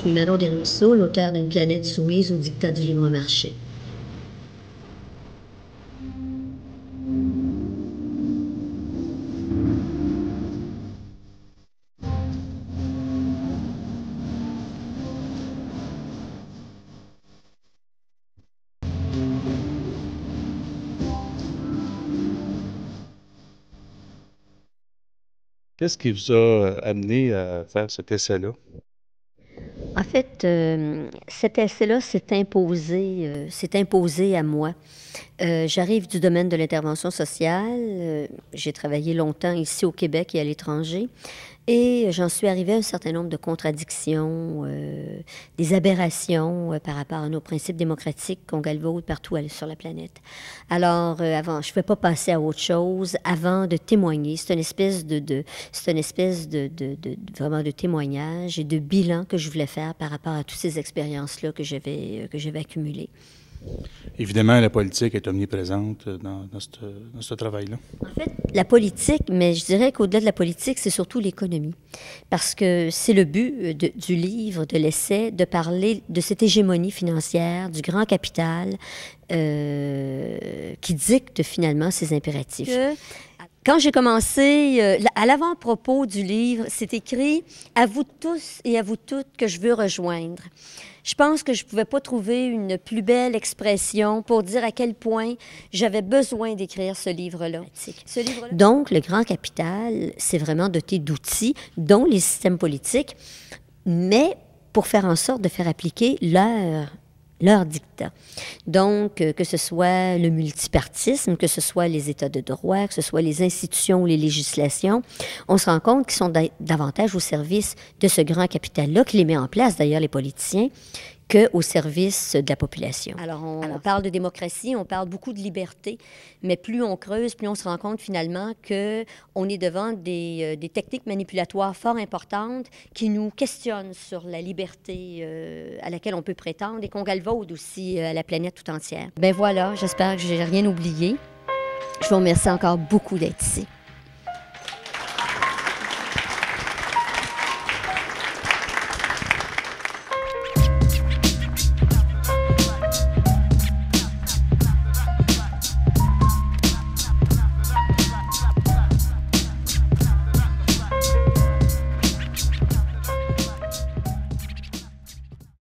Je suis Manon Desrousseaux, l'auteur d'une planète soumise au dictat du libre marché. Qu'est-ce qui vous a amené à faire cet essai-là? En fait, cet essai-là s'est imposé à moi. J'arrive du domaine de l'intervention sociale. J'ai travaillé longtemps ici au Québec et à l'étranger. Et j'en suis arrivée à un certain nombre de contradictions, des aberrations par rapport à nos principes démocratiques qu'on galvaude partout sur la planète. Alors, avant, je ne pouvais pas passer à autre chose avant de témoigner. C'est une espèce vraiment de témoignage et de bilan que je voulais faire par rapport à toutes ces expériences-là que j'avais accumulées. Évidemment, la politique est omniprésente dans ce travail-là. En fait, la politique, mais je dirais qu'au-delà de la politique, c'est surtout l'économie. Parce que c'est le but du livre, de l'essai, de parler de cette hégémonie financière, du grand capital qui dicte finalement ses impératifs. Quand j'ai commencé, à l'avant-propos du livre, c'est écrit « À vous tous et à vous toutes que je veux rejoindre ». Je pense que je ne pouvais pas trouver une plus belle expression pour dire à quel point j'avais besoin d'écrire ce livre-là. Donc, le grand capital, c'est vraiment doté d'outils, dont les systèmes politiques, mais pour faire en sorte de faire appliquer leur dictat. Donc, que ce soit le multipartisme, que ce soit les États de droit, que ce soit les institutions ou les législations, on se rend compte qu'ils sont davantage au service de ce grand capital-là, qui les met en place, d'ailleurs, les politiciens, qu'au service de la population. Alors, on parle de démocratie, on parle beaucoup de liberté, mais plus on creuse, plus on se rend compte finalement qu'on est devant des techniques manipulatoires fort importantes qui nous questionnent sur la liberté à laquelle on peut prétendre et qu'on galvaude aussi à la planète tout entière. Ben voilà, j'espère que je n'ai rien oublié. Je vous remercie encore beaucoup d'être ici.